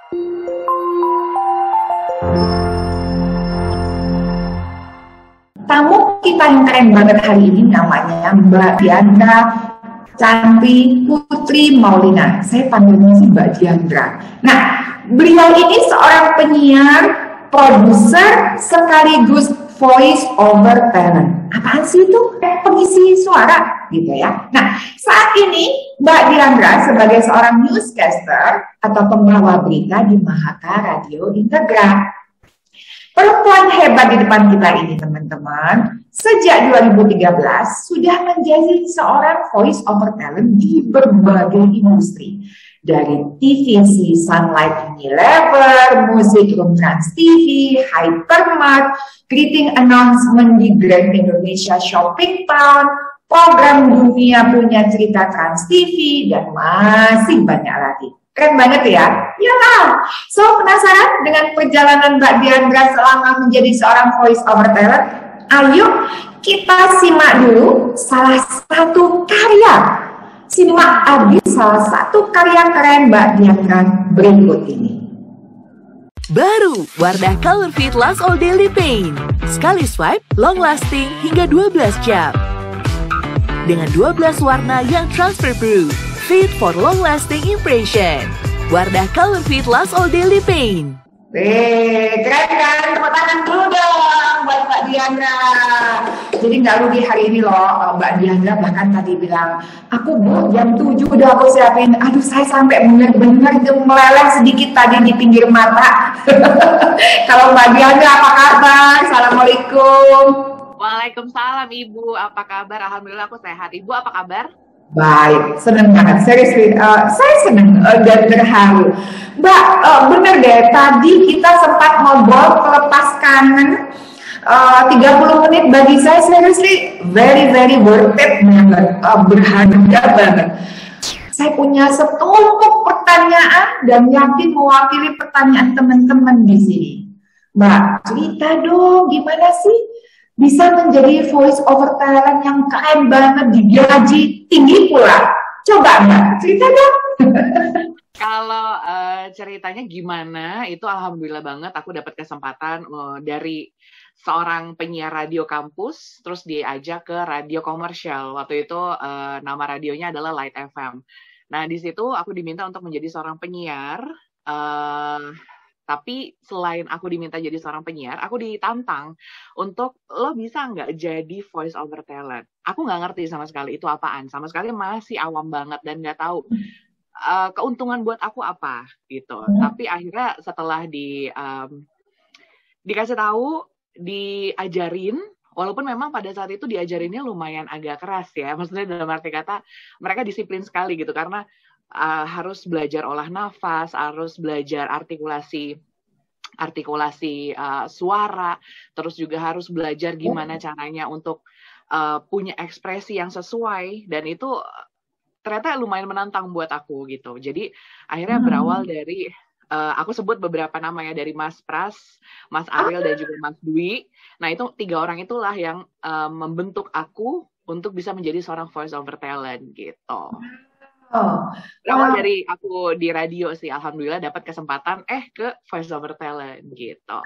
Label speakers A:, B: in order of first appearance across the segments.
A: Tamu kita yang keren banget hari ini namanya Mbak Diandra Chandri Putri Maulina. Saya panggilnya sih Mbak Diandra. Nah, beliau ini seorang penyiar, produser, sekaligus voice over talent. Apaan sih itu? Pengisi suara gitu ya. Nah, saat ini Mbak Diandra sebagai seorang newscaster atau pembawa berita di Mahaka Radio Integra. Perempuan hebat di depan kita ini, teman-teman, sejak 2013 sudah menjadi seorang voice over talent di berbagai industri. Dari TVC Sunlight Unilever, Music Room Trans TV, Hypermart, greeting announcement di Grand Indonesia Shopping Town, program dunia punya cerita Trans TV, dan masih banyak lagi. Keren banget ya? Iyalah. So, penasaran dengan perjalanan Mbak Diandra selama menjadi seorang voice over talent? Ayo kita simak dulu salah satu karya. Simak abis salah satu karya keren Mbak Diandra berikut ini.
B: Baru Wardah Color Fit Last All Day Lip Paint. Sekali swipe, long lasting hingga 12 jam. Dengan 12 warna yang transfer proof. Fit for long-lasting impression. Wardah Color Fit Last All Day Lip Paint.
A: Keren kan? Tepuk tangan dulu dong buat Mbak Diandra. Jadi nggak rugi hari ini loh, Mbak Diandra bahkan tadi bilang, aku Bu, jam 7 udah aku siapin. Aduh, saya sampai bener-bener meleleh sedikit tadi di pinggir mata. Kalau Mbak Diandra apa kabar? Assalamualaikum.
C: Waalaikumsalam Ibu, apa kabar? Alhamdulillah aku sehat. Ibu apa kabar?
A: Baik, senang banget. Seriously, saya senang dan terharu. Mbak, bener deh, tadi kita sempat ngobrol pelepas kangen 30 menit bagi saya, seriously, very worth it banget, berharga banget. Saya punya setumpuk pertanyaan dan yakin mewakili pertanyaan teman-teman di sini. Mbak, cerita dong, gimana sih bisa menjadi voice over talent yang keren banget, digaji tinggi pula? Coba Mbak, cerita dong.
C: Kalau ceritanya gimana, itu alhamdulillah banget aku dapat kesempatan dari seorang penyiar radio kampus, terus diajak ke radio komersial. Waktu itu nama radionya adalah Light FM. Nah, di situ aku diminta untuk menjadi seorang penyiar. Tapi selain aku diminta jadi seorang penyiar, aku ditantang untuk lo bisa nggak jadi voice over talent. Aku nggak ngerti sama sekali itu apaan. Sama sekali masih awam banget dan nggak tahu keuntungan buat aku apa gitu. Tapi akhirnya setelah dikasih tahu, diajarin, walaupun memang pada saat itu diajarinnya lumayan agak keras ya. Maksudnya dalam arti kata mereka disiplin sekali gitu karena harus belajar olah nafas, harus belajar artikulasi suara, terus juga harus belajar gimana caranya untuk punya ekspresi yang sesuai, dan itu ternyata lumayan menantang buat aku gitu. Jadi akhirnya berawal dari aku sebut beberapa nama ya, dari Mas Pras, Mas Ariel, dan juga Mas Dwi. Nah, itu 3 orang itulah yang membentuk aku untuk bisa menjadi seorang voice over talent gitu. Berawal dari aku di radio sih, alhamdulillah dapat kesempatan ke voice over talent gitu.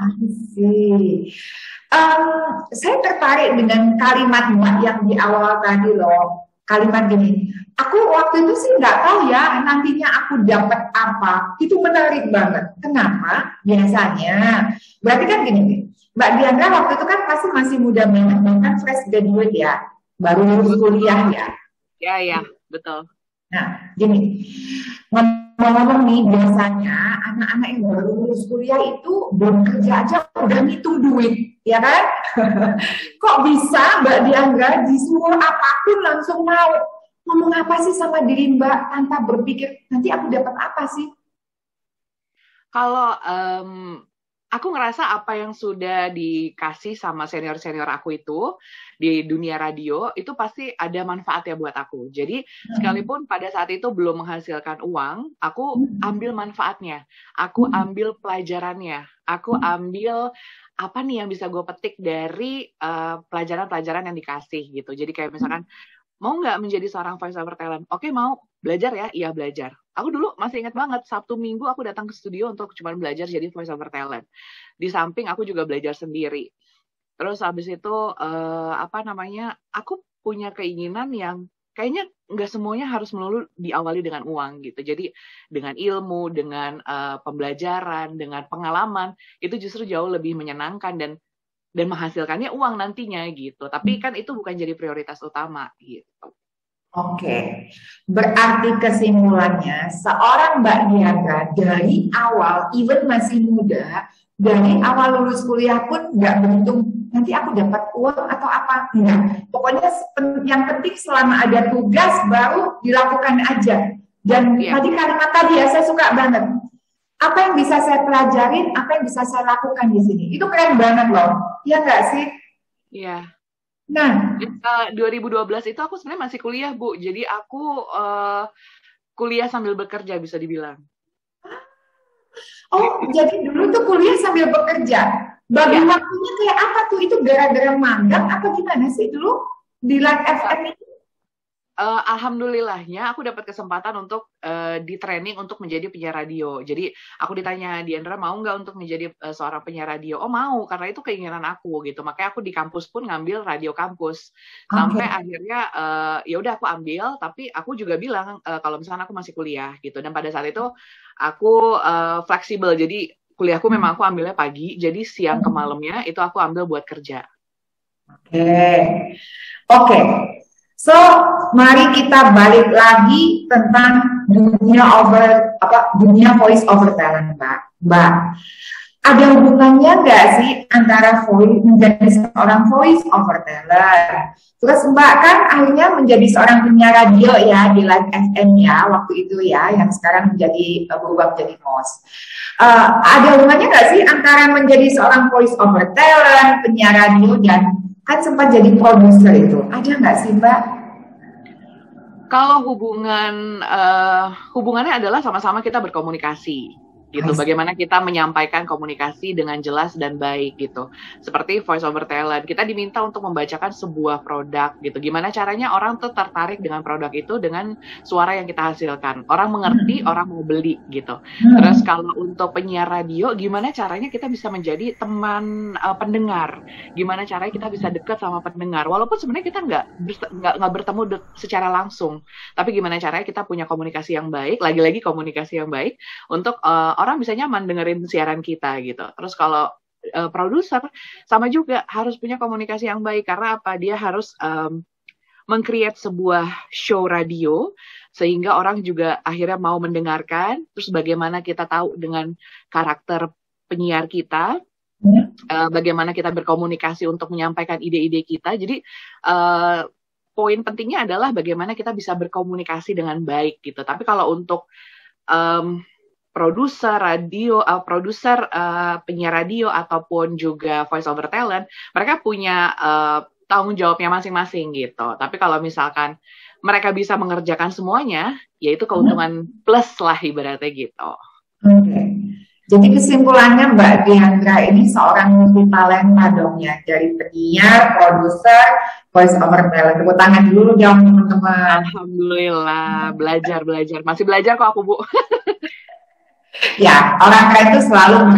A: Saya tertarik dengan kalimat Mbak yang di awal tadi loh. Kalimat gini, aku waktu itu sih nggak tahu ya nantinya aku dapat apa. Itu menarik banget. Kenapa? Biasanya, berarti kan gini, Mbak Diandra waktu itu kan pasti masih muda banget, bahkan fresh graduate ya, baru lulus kuliah ya.
C: Ya, betul.
A: Nah, gini, ngomong-ngomong nih, biasanya anak-anak yang baru lulus kuliah itu belum kerja aja udah ngitung duit, ya kan? Kok bisa Mbak Diandra disuruh apapun langsung mau? Ngomong apa sih sama diri Mbak tanpa berpikir nanti aku dapat apa sih?
C: Kalau aku ngerasa apa yang sudah dikasih sama senior-senior aku itu di dunia radio, itu pasti ada manfaatnya buat aku. Jadi, sekalipun pada saat itu belum menghasilkan uang, aku ambil manfaatnya. Aku ambil pelajarannya. Aku ambil apa nih yang bisa gue petik dari pelajaran-pelajaran yang dikasih gitu. Jadi kayak misalkan, mau nggak menjadi seorang voice over talent? Oke, mau. belajar ya, iya belajar. Aku dulu masih ingat banget, Sabtu Minggu aku datang ke studio untuk cuma belajar jadi voice over talent. Di samping aku juga belajar sendiri. Terus habis itu aku punya keinginan yang kayaknya nggak semuanya harus melulu diawali dengan uang gitu. Jadi dengan ilmu, dengan pembelajaran, dengan pengalaman itu justru jauh lebih menyenangkan dan menghasilkannya uang nantinya gitu. Tapi kan itu bukan jadi prioritas utama gitu.
A: Oke, berarti kesimpulannya seorang Mbak Diandra dari awal, even masih muda, dari awal lulus kuliah pun nggak berhitung nanti aku dapat uang atau apa, enggak. Pokoknya yang penting selama ada tugas baru dilakukan aja. Dan tadi kalimat tadi ya saya suka banget. Apa yang bisa saya pelajarin, apa yang bisa saya lakukan di sini, itu keren banget loh, ya nggak sih?
C: Iya.
A: Nah,
C: 2012 itu aku sebenarnya masih kuliah, Bu. Jadi aku kuliah sambil bekerja bisa dibilang.
A: Oh, jadi dulu tuh kuliah sambil bekerja. Bagi waktunya kayak apa tuh? Itu gara-gara magang apa gimana sih dulu di Live FM itu?
C: Alhamdulillahnya aku dapat kesempatan untuk di training untuk menjadi penyiar radio. Jadi aku ditanya, Diandra mau nggak untuk menjadi seorang penyiar radio? Oh mau, karena itu keinginan aku gitu. Makanya aku di kampus pun ngambil radio kampus. Sampai akhirnya ya udah aku ambil, tapi aku juga bilang kalau misalnya aku masih kuliah gitu. Dan pada saat itu aku fleksibel. Jadi kuliahku memang aku ambilnya pagi, jadi siang ke malamnya itu aku ambil buat kerja.
A: Oke. So, mari kita balik lagi tentang dunia voice over talent, Mbak. Ada hubungannya nggak sih antara menjadi seorang voice over talent? Terus Mbak kan akhirnya menjadi seorang penyiar radio ya di Live FM ya waktu itu ya, yang sekarang berubah menjadi host. Ada hubungannya nggak sih antara menjadi seorang voice over talent, penyiar radio, dan kan sempat jadi produser itu? Ada nggak sih Mbak?
C: Kalau hubungannya adalah sama-sama kita berkomunikasi gitu. Bagaimana kita menyampaikan komunikasi dengan jelas dan baik gitu. Seperti voice over talent, kita diminta untuk membacakan sebuah produk gitu. Gimana caranya orang tuh tertarik dengan produk itu dengan suara yang kita hasilkan. Orang mengerti, orang mau beli gitu. Terus kalau untuk penyiar radio, gimana caranya kita bisa menjadi teman pendengar. Gimana caranya kita bisa dekat sama pendengar. Walaupun sebenarnya kita nggak bertemu secara langsung. Tapi gimana caranya kita punya komunikasi yang baik, lagi-lagi komunikasi yang baik untuk orang bisa nyaman dengerin siaran kita gitu. Terus kalau produser sama juga harus punya komunikasi yang baik karena apa? Dia harus meng-create sebuah show radio sehingga orang juga akhirnya mau mendengarkan. Terus bagaimana kita tahu dengan karakter penyiar kita, bagaimana kita berkomunikasi untuk menyampaikan ide-ide kita. Jadi poin pentingnya adalah bagaimana kita bisa berkomunikasi dengan baik gitu. Tapi kalau untuk produser penyiar radio ataupun juga voice over talent, mereka punya tanggung jawabnya masing-masing gitu. Tapi kalau misalkan mereka bisa mengerjakan semuanya, ya itu keuntungan plus lah ibaratnya gitu.
A: Jadi kesimpulannya Mbak Diandra ini seorang multi talenta dong ya, dari penyiar, produser, voice over talent. Tepuk tangan dulu dong teman-teman.
C: Alhamdulillah, belajar. Masih belajar kok aku, Bu.
A: Ya, orang kaya itu selalu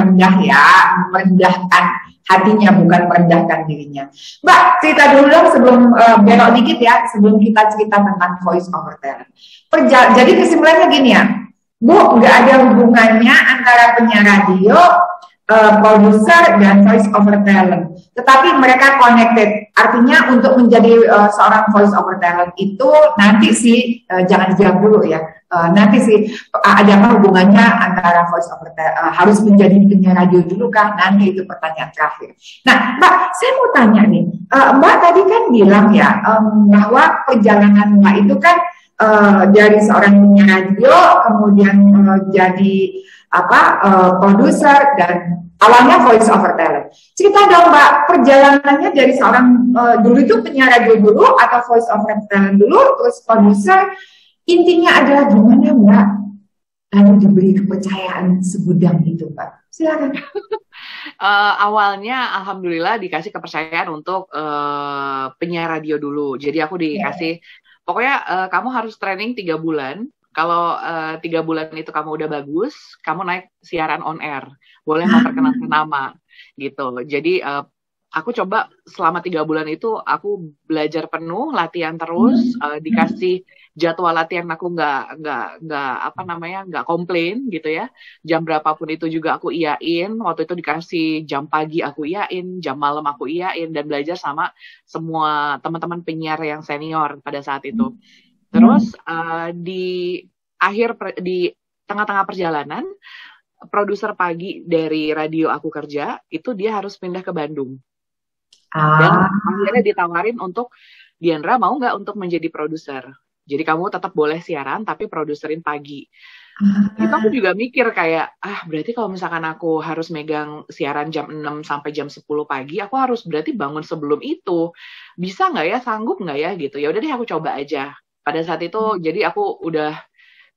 A: merendahkan hatinya, bukan merendahkan dirinya. Mbak, cerita dulu dong sebelum belok dikit ya, sebelum kita cerita tentang voice over talent. Jadi kesimpulannya gini ya, Bu, nggak ada hubungannya antara penyiar radio, produser, dan voice over talent. Tetapi mereka connected. Artinya untuk menjadi seorang voice over talent itu nanti sih, jangan dijawab dulu ya. Nanti sih ada apa hubungannya antara voice over talent, harus menjadi penyiar radio dulu kah? Nanti itu pertanyaan terakhir. Nah, Mbak, saya mau tanya nih. Mbak tadi kan bilang ya bahwa perjalanan Mbak itu kan dari seorang penyiar radio kemudian jadi produser dan awalnya voice over talent. Cerita dong Mbak, perjalanannya dari seorang dulu itu penyiar radio dulu atau voice over talent dulu terus produser, intinya adalah gimana Mbak lalu diberi kepercayaan segudang itu Mbak. Silakan.
C: Awalnya alhamdulillah dikasih kepercayaan untuk penyiar radio dulu. Jadi aku dikasih pokoknya kamu harus training 3 bulan. Kalau 3 bulan itu kamu udah bagus, kamu naik siaran on air, boleh memperkenalkan nama gitu. Jadi aku coba selama 3 bulan itu aku belajar penuh, latihan terus, dikasih jadwal latihan aku nggak komplain gitu ya. Jam berapapun itu juga aku iyain. Waktu itu dikasih jam pagi aku iyain, jam malam aku iyain, dan belajar sama semua teman-teman penyiar yang senior pada saat itu. Terus di tengah-tengah perjalanan, produser pagi dari radio aku kerja itu dia harus pindah ke Bandung. Dan akhirnya ditawarin untuk, Diandra mau nggak untuk menjadi produser? Jadi kamu tetap boleh siaran tapi produserin pagi. Itu aku juga mikir kayak, berarti kalau misalkan aku harus megang siaran jam 6 sampai jam 10 pagi, aku harus berarti bangun sebelum itu. Bisa nggak ya, sanggup nggak ya gitu. Ya udah deh aku coba aja. Pada saat itu jadi aku udah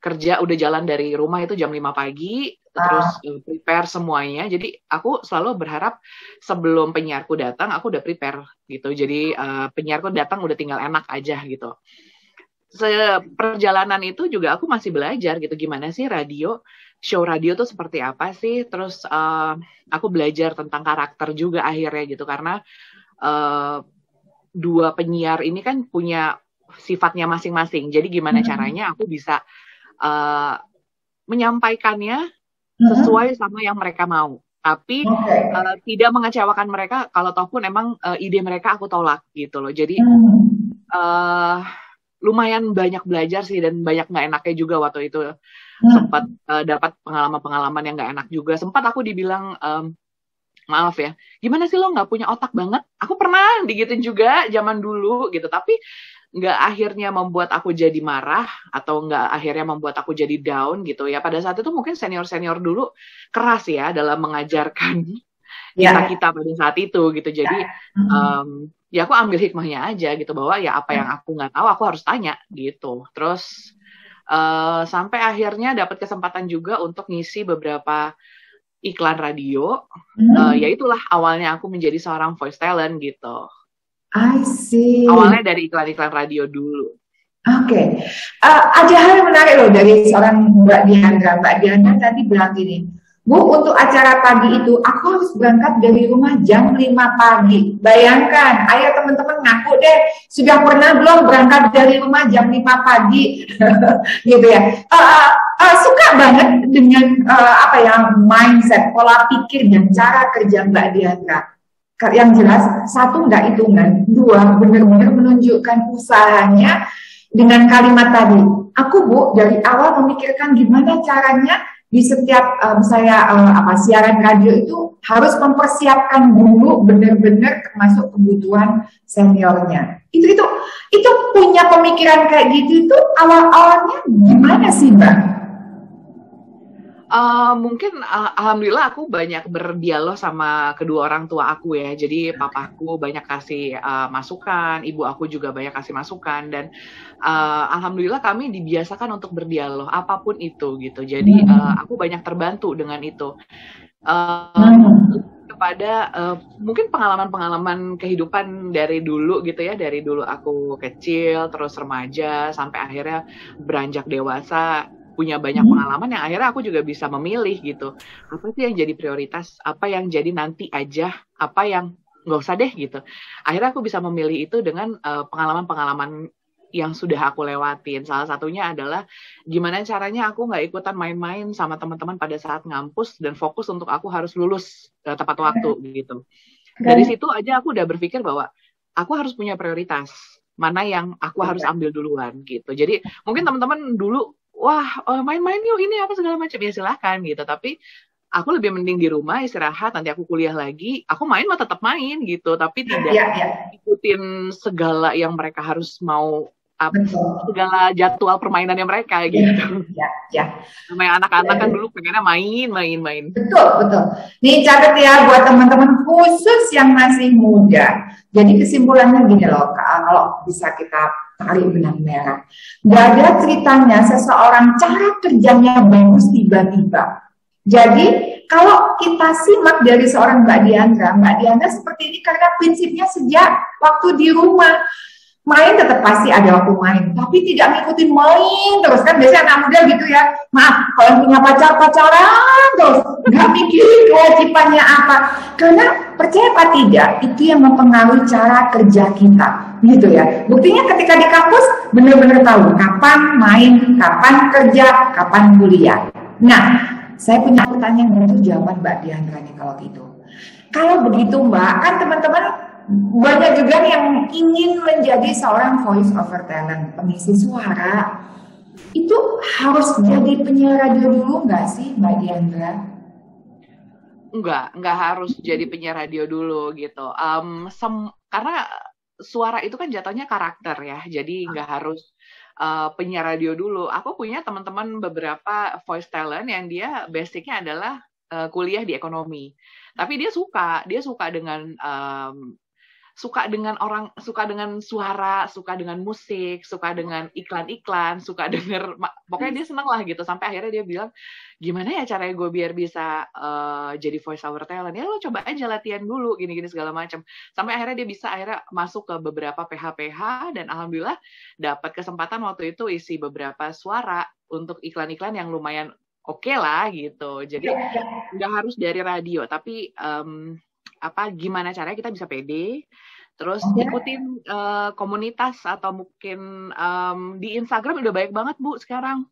C: kerja, udah jalan dari rumah itu jam 5 pagi, terus prepare semuanya. Jadi aku selalu berharap sebelum penyiarku datang, aku udah prepare gitu. Jadi penyiarku datang udah tinggal enak aja gitu. Perjalanan itu juga aku masih belajar gitu, gimana sih show radio tuh seperti apa sih. Terus aku belajar tentang karakter juga akhirnya gitu, karena dua penyiar ini kan punya sifatnya masing-masing. Jadi gimana caranya aku bisa menyampaikannya sesuai sama yang mereka mau, tapi tidak mengecewakan mereka. Kalau toh pun emang ide mereka aku tolak gitu loh. Jadi lumayan banyak belajar sih, dan banyak nggak enaknya juga waktu itu. Sempat dapat pengalaman-pengalaman yang nggak enak juga. Sempat aku dibilang, maaf ya, gimana sih lo nggak punya otak banget? Aku pernah digituin juga zaman dulu gitu, tapi nggak akhirnya membuat aku jadi marah, atau nggak akhirnya membuat aku jadi down gitu ya. Pada saat itu mungkin senior-senior dulu keras ya dalam mengajarkan kita pada saat itu gitu. Jadi ya aku ambil hikmahnya aja gitu, bahwa ya apa yang aku nggak tahu aku harus tanya gitu. Terus sampai akhirnya dapat kesempatan juga untuk ngisi beberapa iklan radio. Ya itulah awalnya aku menjadi seorang voice talent gitu.
A: I see.
C: Awalnya dari iklan-iklan radio dulu.
A: Oke. Ada hal yang menarik loh dari seorang Mbak Diandra. Mbak Diandra tadi bilang gini, Bu, untuk acara pagi itu aku harus berangkat dari rumah jam 5 pagi. Bayangkan, ayo teman-teman ngaku deh, sudah pernah belum berangkat dari rumah jam 5 pagi? Gitu ya. Suka banget dengan mindset, pola pikir dan cara kerja Mbak Diandra. Yang jelas, satu nggak hitungan, dua benar-benar menunjukkan usahanya dengan kalimat tadi. Aku Bu dari awal memikirkan gimana caranya di setiap siaran radio itu harus mempersiapkan dulu benar-benar termasuk kebutuhan seniornya. Itu punya pemikiran kayak gitu itu awal-awalnya gimana sih Mbak?
C: Mungkin alhamdulillah aku banyak berdialog sama kedua orang tua aku ya. Jadi papaku banyak kasih masukan, ibu aku juga banyak kasih masukan, dan alhamdulillah kami dibiasakan untuk berdialog apapun itu gitu. Jadi aku banyak terbantu dengan itu. Kepada mungkin pengalaman-pengalaman kehidupan dari dulu gitu ya, dari dulu aku kecil terus remaja sampai akhirnya beranjak dewasa, punya banyak pengalaman yang akhirnya aku juga bisa memilih gitu. Apa sih yang jadi prioritas, apa yang jadi nanti aja, apa yang nggak usah deh gitu. Akhirnya aku bisa memilih itu dengan pengalaman-pengalaman yang sudah aku lewatin. Salah satunya adalah gimana caranya aku nggak ikutan main-main sama teman-teman pada saat ngampus, dan fokus untuk aku harus lulus tepat waktu gitu. Dari situ aja aku udah berpikir bahwa aku harus punya prioritas, mana yang aku harus ambil duluan gitu. Jadi mungkin teman-teman dulu, main-main yuk ini apa segala macam, ya silahkan gitu. Tapi aku lebih mending di rumah istirahat, nanti aku kuliah lagi, aku main mah tetap main gitu, tapi tidak ikutin segala yang mereka harus mau, segala jadwal permainannya mereka gitu. Namanya anak-anak kan dulu pengennya main.
A: Betul. Nih catat ya buat teman-teman khusus yang masih muda. Jadi kesimpulannya gini loh, kalau bisa kita tarik benang merah. Gak ada ceritanya seseorang cara kerjanya bagus tiba-tiba. Jadi kalau kita simak dari seorang Mbak Diandra seperti ini karena prinsipnya sejak waktu di rumah. main tetap pasti ada waktu main, tapi tidak ngikutin main terus kan biasanya anak muda gitu ya. Maaf, kalau yang punya pacar pacaran terus nggak mikirin kewajibannya apa. Karena percaya apa tidak, itu yang mempengaruhi cara kerja kita, gitu ya. Buktinya ketika di kampus benar-benar tahu kapan main, kapan kerja, kapan kuliah. Nah, saya punya pertanyaan dan itu jawaban Mbak Diandra nih kalau gitu. Kalau begitu Mbak, kan teman-teman banyak juga yang ingin menjadi seorang voice over talent, pengisi suara. Itu harus jadi penyiar radio dulu nggak sih Mbak Diandra?
C: Nggak harus jadi penyiar radio dulu gitu. Karena suara itu kan jatuhnya karakter ya, jadi nggak harus penyiar radio dulu. Aku punya teman-teman beberapa voice talent yang dia basicnya adalah kuliah di ekonomi, tapi dia suka dengan suara, suka dengan musik, suka dengan iklan-iklan, suka denger, pokoknya dia seneng lah gitu. Sampai akhirnya dia bilang, gimana ya caranya gue biar bisa jadi voice over talent? Ya lo coba aja latihan dulu, gini-gini segala macam. Sampai akhirnya dia bisa masuk ke beberapa PH-PH dan alhamdulillah dapat kesempatan waktu itu isi beberapa suara untuk iklan-iklan yang lumayan oke lah gitu. Jadi nggak harus dari radio, tapi gimana caranya kita bisa pede, terus ikutin komunitas atau mungkin di Instagram udah banyak banget Bu sekarang.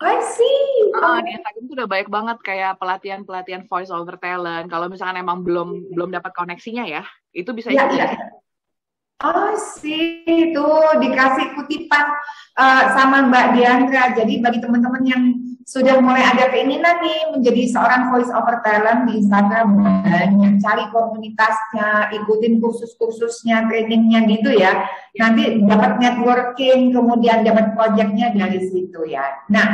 A: I see.
C: Di Instagram tuh udah banyak banget kayak pelatihan voice over talent. Kalau misalkan emang belum dapat koneksinya ya, itu bisa ikut.
A: Oh sih, itu dikasih kutipan sama Mbak Diandra. Jadi bagi teman-teman yang sudah mulai ada keinginan nih menjadi seorang voice over talent di Instagram, banyak cari komunitasnya, ikutin kursus-kursusnya, trainingnya gitu ya. Nanti dapat networking, kemudian dapat projectnya dari situ ya. Nah,